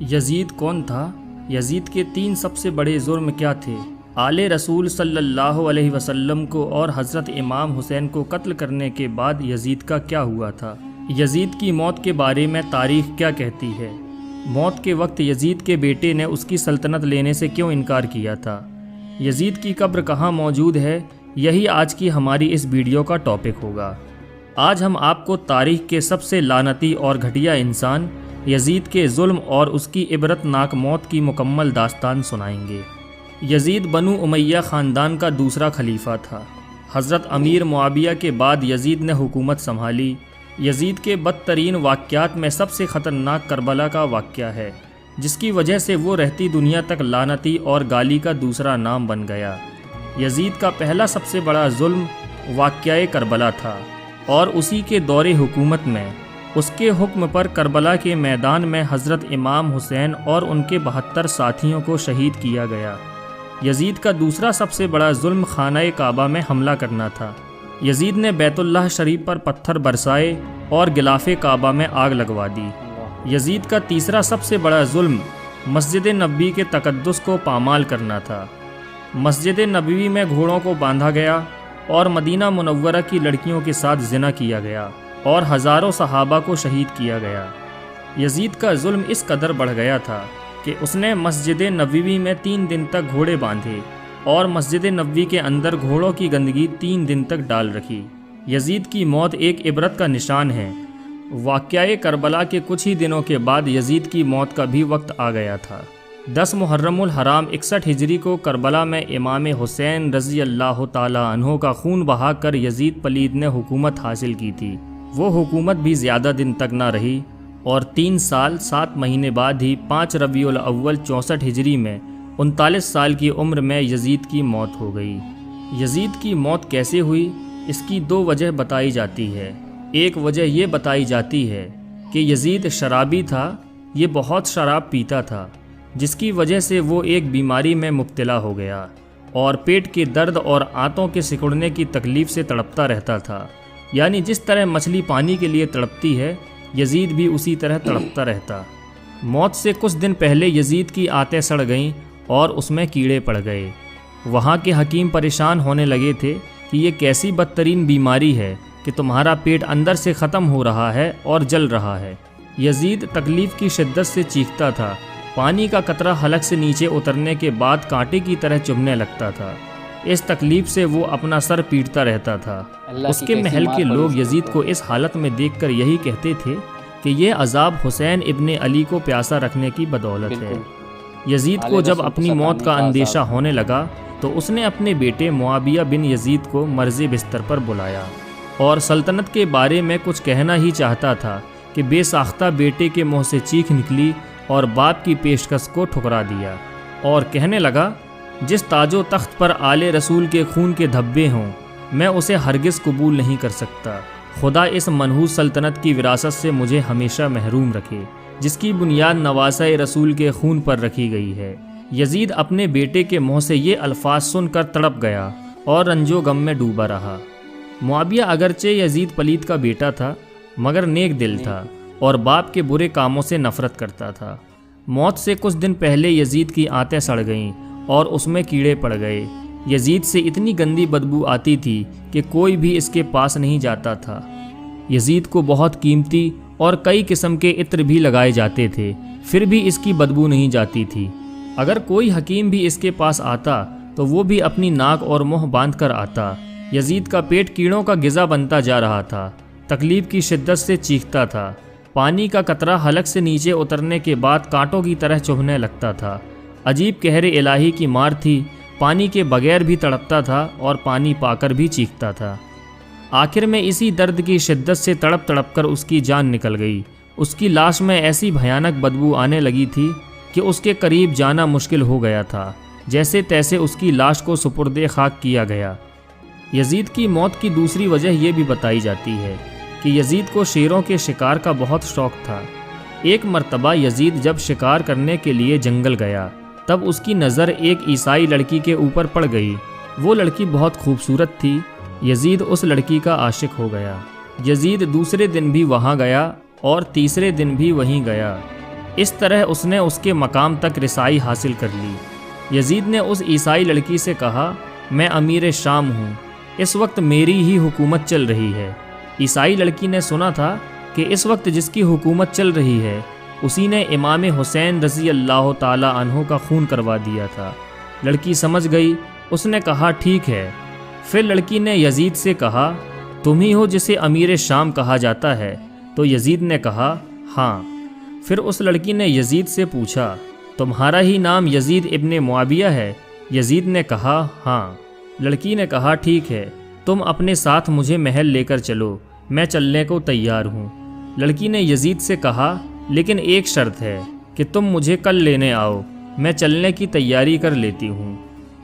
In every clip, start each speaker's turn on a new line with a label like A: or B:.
A: یزید کون تھا؟ یزید کے 3 سب سے بڑے جرم کیا تھے؟ آل رسول صلی اللہ علیہ وسلم کو اور حضرت امام حسین کو قتل کرنے کے بعد یزید کا کیا ہوا تھا؟ یزید کی موت کے بارے میں تاریخ کیا کہتی ہے؟ موت کے وقت یزید کے بیٹے نے اس کی سلطنت لینے سے کیوں انکار کیا تھا؟ یزید کی قبر کہاں موجود ہے؟ یہی آج کی ہماری اس ویڈیو کا ٹاپک ہوگا۔ آج ہم آپ کو تاریخ کے سب سے لعنتی اور گھٹیا انسان یزید کے ظلم اور اس کی عبرت ناک موت کی مکمل داستان سنائیں گے۔ یزید بنو امیہ خاندان کا دوسرا خلیفہ تھا۔ حضرت امیر معاویہ کے بعد یزید نے حکومت سنبھالی۔ یزید کے بدترین واقعات میں سب سے خطرناک کربلا کا واقعہ ہے، جس کی وجہ سے وہ رہتی دنیا تک لعنتی اور گالی کا دوسرا نام بن گیا۔ یزید کا پہلا سب سے بڑا ظلم واقعہ کربلا تھا، اور اسی کے دور حکومت میں اس کے حکم پر کربلا کے میدان میں حضرت امام حسین اور ان کے 72 ساتھیوں کو شہید کیا گیا۔ یزید کا دوسرا سب سے بڑا ظلم خانہ کعبہ میں حملہ کرنا تھا۔ یزید نے بیت اللہ شریف پر پتھر برسائے اور غلاف کعبہ میں آگ لگوا دی۔ یزید کا تیسرا سب سے بڑا ظلم مسجد نبوی کے تقدس کو پامال کرنا تھا۔ مسجد نبوی میں گھوڑوں کو باندھا گیا اور مدینہ منورہ کی لڑکیوں کے ساتھ زنا کیا گیا اور ہزاروں صحابہ کو شہید کیا گیا۔ یزید کا ظلم اس قدر بڑھ گیا تھا کہ اس نے مسجد نبوی میں 3 دن تک گھوڑے باندھے اور مسجد نبوی کے اندر گھوڑوں کی گندگی 3 دن تک ڈال رکھی۔ یزید کی موت ایک عبرت کا نشان ہے۔ واقعہ کربلا کے کچھ ہی دنوں کے بعد یزید کی موت کا بھی وقت آ گیا تھا۔ 10 محرم الحرام 61 ہجری کو کربلا میں امام حسین رضی اللہ تعالی عنہ کا خون بہا کر یزید پلید نے حکومت حاصل کی تھی۔ وہ حکومت بھی زیادہ دن تک نہ رہی اور 3 سال 7 مہینے بعد ہی 5 ربیع الاول 64 ہجری میں 39 سال کی عمر میں یزید کی موت ہو گئی۔ یزید کی موت کیسے ہوئی؟ اس کی 2 وجہ بتائی جاتی ہے۔ ایک وجہ یہ بتائی جاتی ہے کہ یزید شرابی تھا، یہ بہت شراب پیتا تھا، جس کی وجہ سے وہ ایک بیماری میں مبتلا ہو گیا اور پیٹ کے درد اور آنتوں کے سکڑنے کی تکلیف سے تڑپتا رہتا تھا۔ یعنی جس طرح مچھلی پانی کے لیے تڑپتی ہے، یزید بھی اسی طرح تڑپتا رہتا۔ موت سے کچھ دن پہلے یزید کی آنتیں سڑ گئیں اور اس میں کیڑے پڑ گئے۔ وہاں کے حکیم پریشان ہونے لگے تھے کہ یہ کیسی بدترین بیماری ہے کہ تمہارا پیٹ اندر سے ختم ہو رہا ہے اور جل رہا ہے۔ یزید تکلیف کی شدت سے چیختا تھا۔ پانی کا قطرہ حلق سے نیچے اترنے کے بعد کانٹے کی طرح چبھنے لگتا تھا۔ اس تکلیف سے وہ اپنا سر پیٹتا رہتا تھا۔ اس کے محل کے لوگ یزید کو اس حالت میں دیکھ کر یہی کہتے تھے کہ یہ عذاب حسین ابن علی کو پیاسا رکھنے کی بدولت ہے۔ یزید کو جب اپنی موت کا اندیشہ ہونے لگا تو اس نے اپنے بیٹے معاویہ بن یزید کو مرض بستر پر بلایا اور سلطنت کے بارے میں کچھ کہنا ہی چاہتا تھا کہ بے ساختہ بیٹے کے منہ سے چیخ نکلی اور باپ کی پیشکش کو ٹھکرا دیا اور کہنے لگا، جس تاج و تخت پر آل رسول کے خون کے دھبے ہوں میں اسے ہرگز قبول نہیں کر سکتا۔ خدا اس منحوس سلطنت کی وراثت سے مجھے ہمیشہ محروم رکھے جس کی بنیاد نواسہ رسول کے خون پر رکھی گئی ہے۔ یزید اپنے بیٹے کے منہ سے یہ الفاظ سن کر تڑپ گیا اور رنج و غم میں ڈوبا رہا۔ معاویہ اگرچہ یزید پلید کا بیٹا تھا مگر نیک دل تھا اور باپ کے برے کاموں سے نفرت کرتا تھا۔ موت سے کچھ دن پہلے یزید کی آنتیں سڑ گئیں اور اس میں کیڑے پڑ گئے۔ یزید سے اتنی گندی بدبو آتی تھی کہ کوئی بھی اس کے پاس نہیں جاتا تھا۔ یزید کو بہت قیمتی اور کئی قسم کے عطر بھی لگائے جاتے تھے، پھر بھی اس کی بدبو نہیں جاتی تھی۔ اگر کوئی حکیم بھی اس کے پاس آتا تو وہ بھی اپنی ناک اور منہ باندھ کر آتا۔ یزید کا پیٹ کیڑوں کا غذا بنتا جا رہا تھا، تکلیف کی شدت سے چیختا تھا۔ پانی کا قطرہ حلق سے نیچے اترنے کے بعد کانٹوں کی طرح چبھنے لگتا تھا۔ عجیب قہر الہی کی مار تھی، پانی کے بغیر بھی تڑپتا تھا اور پانی پا کر بھی چیختا تھا۔ آخر میں اسی درد کی شدت سے تڑپ تڑپ کر اس کی جان نکل گئی۔ اس کی لاش میں ایسی بھیانک بدبو آنے لگی تھی کہ اس کے قریب جانا مشکل ہو گیا تھا۔ جیسے تیسے اس کی لاش کو سپرد خاک کیا گیا۔ یزید کی موت کی دوسری وجہ یہ بھی بتائی جاتی ہے کہ یزید کو شیروں کے شکار کا بہت شوق تھا۔ ایک مرتبہ یزید جب شکار کرنے کے لیے جنگل گیا تب اس کی نظر ایک عیسائی لڑکی کے اوپر پڑ گئی۔ وہ لڑکی بہت خوبصورت تھی۔ یزید اس لڑکی کا عاشق ہو گیا۔ یزید دوسرے دن بھی وہاں گیا اور تیسرے دن بھی وہیں گیا اس طرح اس نے اس کے مقام تک رسائی حاصل کر لی۔ یزید نے اس عیسائی لڑکی سے کہا، میں امیر شام ہوں، اس وقت میری ہی حکومت چل رہی ہے۔ عیسائی لڑکی نے سنا تھا کہ اس وقت جس کی حکومت چل رہی ہے اسی نے امام حسین رضی اللہ تعالی عنہ کا خون کروا دیا تھا۔ لڑکی سمجھ گئی، اس نے کہا ٹھیک ہے۔ پھر لڑکی نے یزید سے کہا، تم ہی ہو جسے امیر شام کہا جاتا ہے؟ تو یزید نے کہا ہاں۔ پھر اس لڑکی نے یزید سے پوچھا، تمہارا ہی نام یزید ابن معاویہ ہے؟ یزید نے کہا ہاں۔ لڑکی نے کہا ٹھیک ہے، تم اپنے ساتھ مجھے محل لے کر چلو، میں چلنے کو تیار ہوں۔ لڑکی نے یزید سے کہا، لیکن ایک شرط ہے کہ تم مجھے کل لینے آؤ، میں چلنے کی تیاری کر لیتی ہوں۔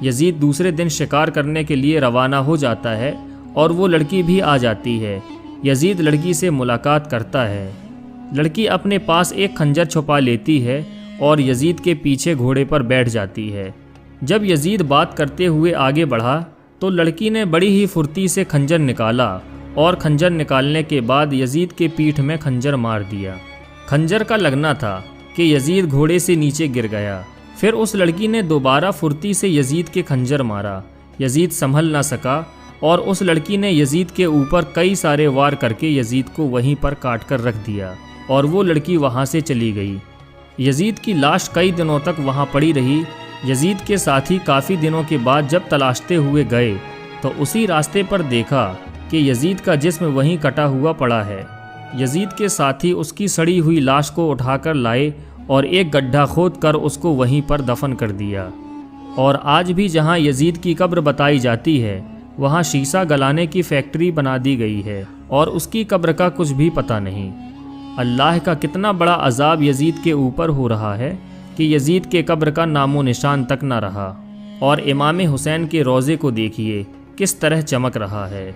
A: یزید دوسرے دن شکار کرنے کے لیے روانہ ہو جاتا ہے اور وہ لڑکی بھی آ جاتی ہے۔ یزید لڑکی سے ملاقات کرتا ہے۔ لڑکی اپنے پاس ایک خنجر چھپا لیتی ہے اور یزید کے پیچھے گھوڑے پر بیٹھ جاتی ہے۔ جب یزید بات کرتے ہوئے آگے بڑھا تو لڑکی نے بڑی ہی پھرتی سے خنجر نکالا اور خنجر نکالنے کے بعد یزید کے پیٹھ میں خنجر مار دیا۔ خنجر کا لگنا تھا کہ یزید گھوڑے سے نیچے گر گیا۔ پھر اس لڑکی نے دوبارہ پھرتی سے یزید کے خنجر مارا۔ یزید سنبھل نہ سکا اور اس لڑکی نے یزید کے اوپر کئی سارے وار کر کے یزید کو وہیں پر کاٹ کر رکھ دیا اور وہ لڑکی وہاں سے چلی گئی۔ یزید کی لاش کئی دنوں تک وہاں پڑی رہی۔ یزید کے ساتھی کافی دنوں کے بعد جب تلاشتے ہوئے گئے تو اسی راستے پر دیکھا کہ یزید کا جسم وہیں کٹا ہوا پڑا ہے۔ یزید کے ساتھی اس کی سڑی ہوئی لاش کو اٹھا کر لائے اور ایک گڈھا کھود کر اس کو وہیں پر دفن کر دیا۔ اور آج بھی جہاں یزید کی قبر بتائی جاتی ہے وہاں شیشہ گلانے کی فیکٹری بنا دی گئی ہے اور اس کی قبر کا کچھ بھی پتہ نہیں۔ اللہ کا کتنا بڑا عذاب یزید کے اوپر ہو رہا ہے کہ یزید کے قبر کا نام و نشان تک نہ رہا۔ اور امام حسین کے روضے کو دیکھیے کس طرح چمک رہا ہے۔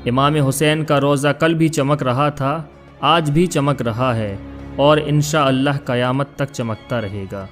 A: امام حسین کا روضہ کل بھی چمک رہا تھا، آج بھی چمک رہا ہے اور انشاءاللہ قیامت تک چمکتا رہے گا۔